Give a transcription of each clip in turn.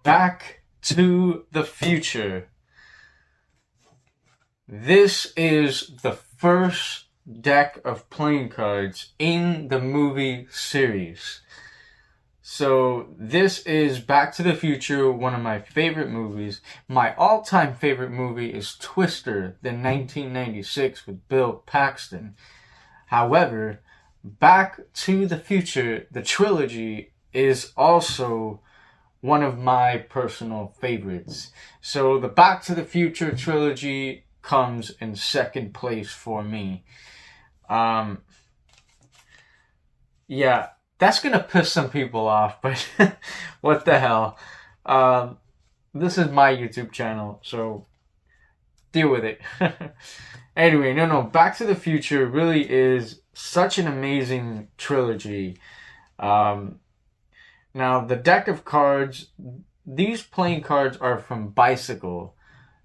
Back to the Future. This is the first deck of playing cards in the movie series. So this is Back to the Future, one of my favorite movies. My all-time favorite movie is Twister, the 1996 with Bill Paxton. However, Back to the Future, the trilogy, is also one of my personal favorites. So the Back to the Future trilogy comes in second place for me. Yeah, that's gonna piss some people off, but what the hell? This is my YouTube channel, so deal with it. Anyway, no, Back to the Future really is such an amazing trilogy. Um, Now, the deck of cards, these playing cards are from Bicycle.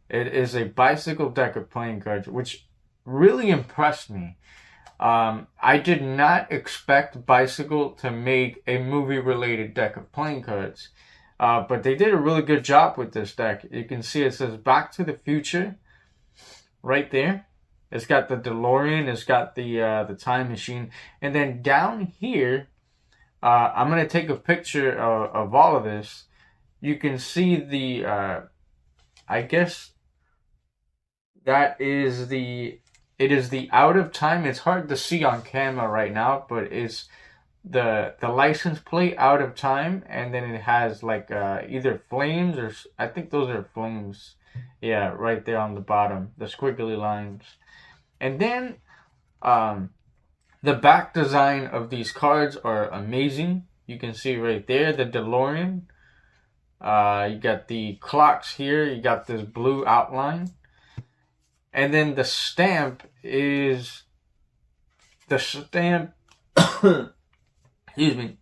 It is a Bicycle deck of playing cards, which really impressed me. I did not expect Bicycle to make a movie-related deck of playing cards, but they did a really good job with this deck. You can see it says Back to the Future right there. It's got the DeLorean, it's got the time machine, and then down here, I'm going to take a picture of all of this. You can see I guess that is it is the out of time. It's hard to see on camera right now, but it's the license plate out of time, and then it has like either flames or I think those are flames. Yeah, right there on the bottom, the squiggly lines. And then the back design of these cards are amazing. You can see right there the DeLorean. You got the clocks here. You got this blue outline. And then the stamp is the stamp. Excuse me.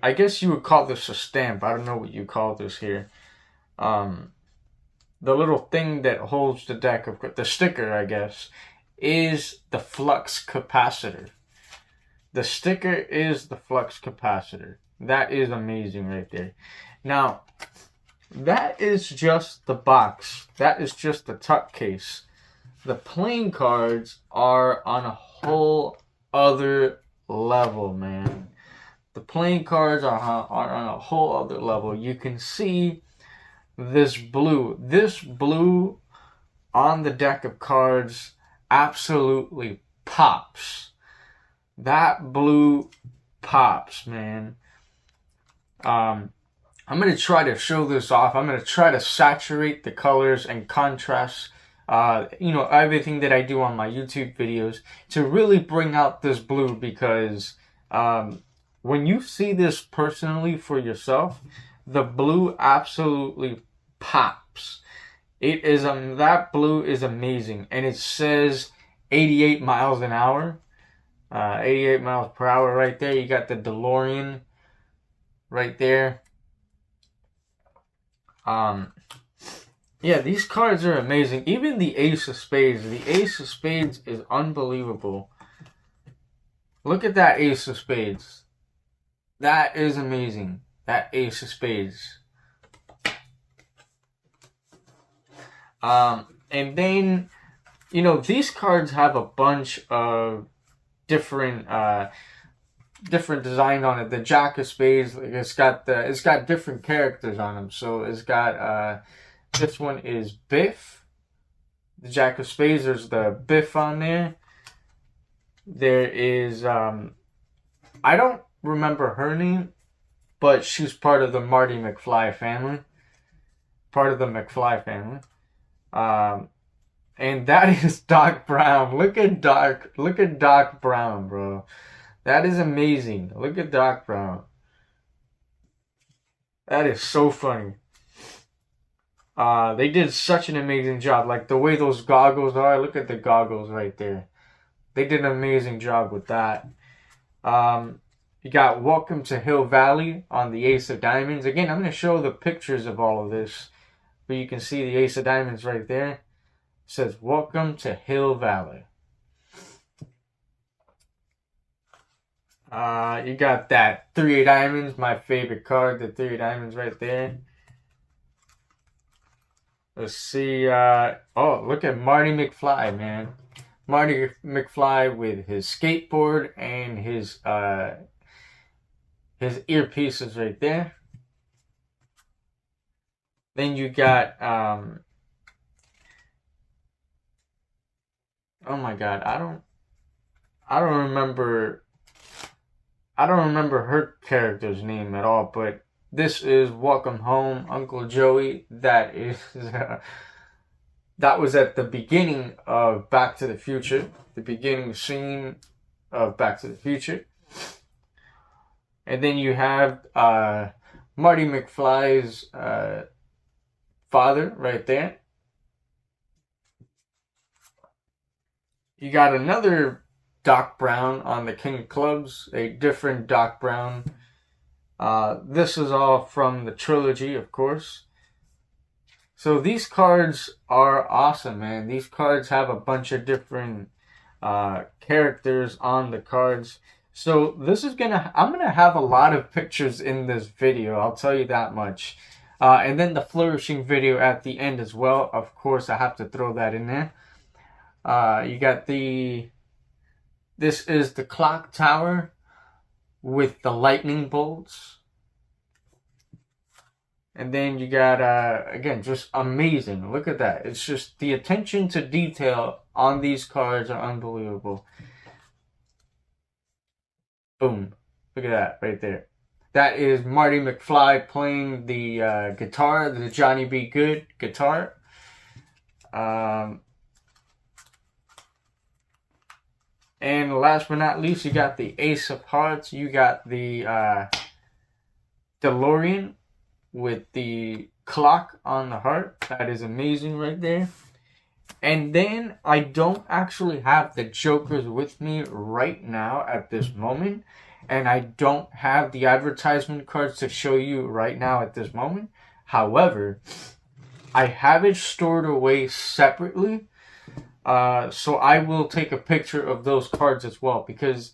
I guess you would call this a stamp. I don't know what you call this here. The little thing that holds the deck of the sticker, I guess, is the flux capacitor. The sticker is the flux capacitor. That is amazing right there. Now, that is just the box. That is just the tuck case. The playing cards are on a whole other level, man. The playing cards are on a whole other level. You can see this blue on the deck of cards absolutely pops. That blue pops, man. I'm going to try to show this off. I'm going to try to saturate the colors and contrast, everything that I do on my YouTube videos to really bring out this blue, because when you see this personally for yourself, the blue absolutely pops. It is that blue is amazing, and it says 88 miles an hour, 88 miles per hour right there. You got the DeLorean right there. Yeah, these cards are amazing. Even the Ace of Spades. The Ace of Spades is unbelievable. Look at that Ace of Spades. That is amazing. That Ace of Spades. And then, these cards have a bunch of different designs on it. The Jack of Spades, it's got different characters on them. So it's got this one is Biff. The Jack of Spades, there's the Biff on there. There is I don't remember her name, but she's part of the Marty McFly family. Part of the McFly family. And that is Doc Brown. Look at Doc Brown, bro. That is amazing. Look at Doc Brown. That is so funny. They did such an amazing job. Like the way those goggles are. Look at the goggles right there. They did an amazing job with that. You got Welcome to Hill Valley on the Ace of Diamonds. Again, I'm going to show the pictures of all of this, but you can see the Ace of Diamonds right there. It says Welcome to Hill Valley. You got that 3 of diamonds, my favorite card, the 3 of diamonds right there. Let's see. Oh, look at Marty McFly, man. Marty McFly with his skateboard and his earpieces right there. Then you got oh my god, I don't remember her character's name at all, but this is Welcome Home, Uncle Joey. That is that was at the beginning of Back to the Future, the beginning scene of Back to the Future. And then you have Marty McFly's father right there. You got another Doc Brown on the King of Clubs, a different Doc Brown. This is all from the trilogy, of course. So these cards are awesome, man. These cards have a bunch of different characters on the cards. So this is I'm gonna have a lot of pictures in this video, I'll tell you that much. And then the flourishing video at the end as well. Of course, I have to throw that in there. You got this is the clock tower with the lightning bolts. And then you got, again, just amazing. Look at that. It's just the attention to detail on these cards are unbelievable. Boom. Look at that right there. That is Marty McFly playing the guitar, the Johnny B. Good guitar. And last but not least, you got the Ace of Hearts. You got the DeLorean with the clock on the heart. That is amazing right there. And then I don't actually have the Jokers with me right now at this moment. And I don't have the advertisement cards to show you right now at this moment. However, I have it stored away separately. So I will take a picture of those cards as well, because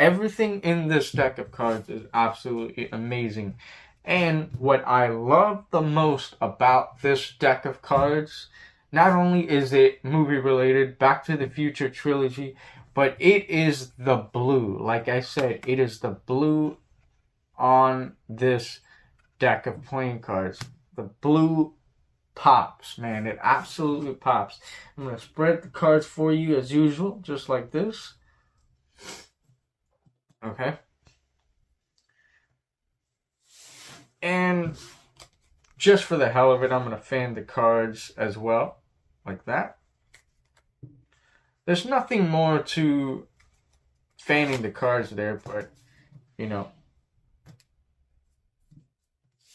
everything in this deck of cards is absolutely amazing. And what I love the most about this deck of cards, not only is it movie related, Back to the Future trilogy, but it is the blue. Like I said, it is the blue on this deck of playing cards. The blue pops, man. It absolutely pops. I'm going to spread the cards for you as usual, just like this. Okay. And just for the hell of it, I'm going to fan the cards as well, like that. There's nothing more to fanning the cards there, but, you know.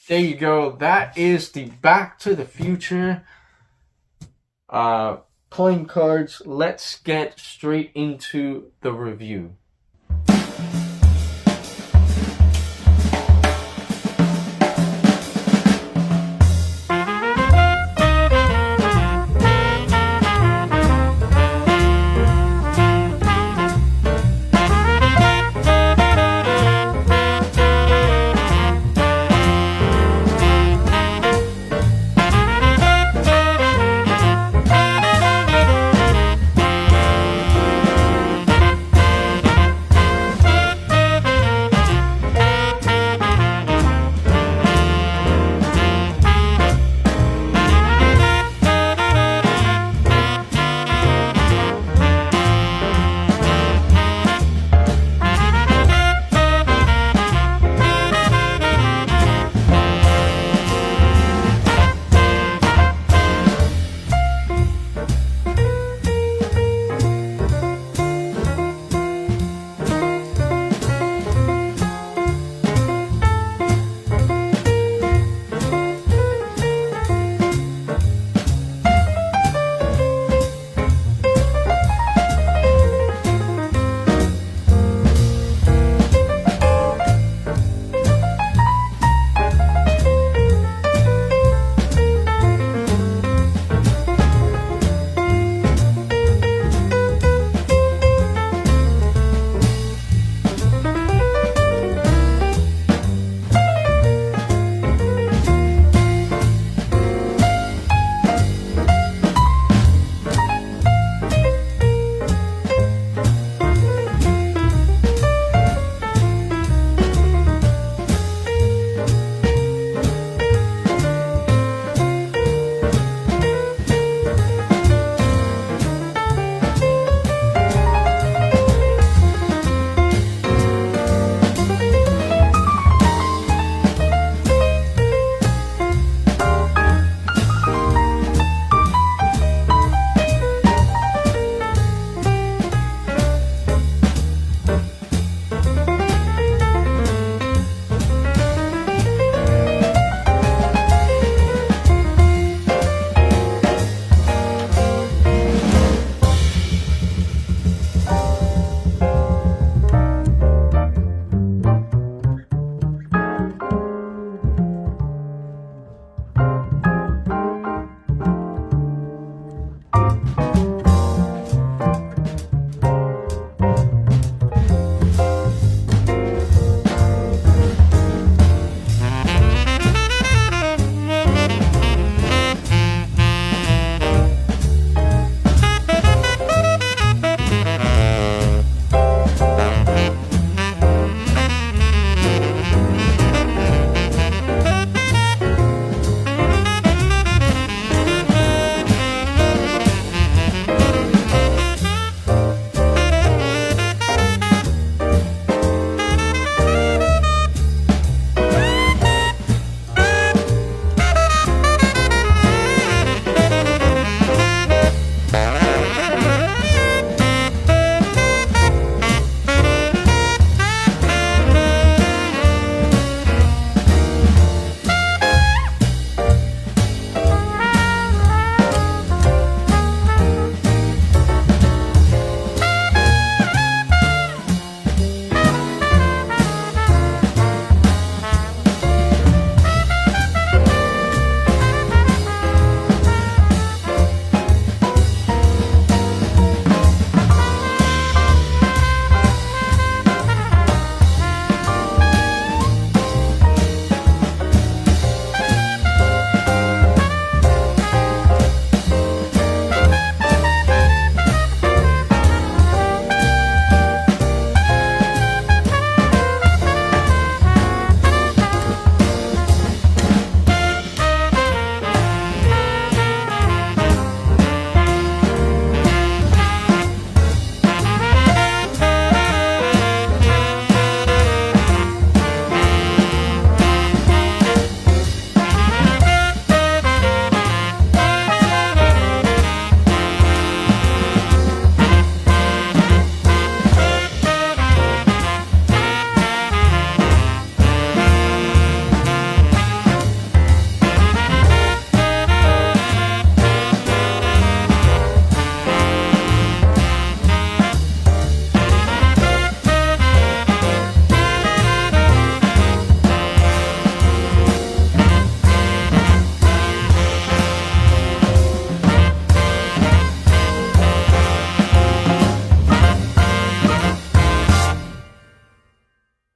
There you go. That is the Back to the Future playing cards. Let's get straight into the review.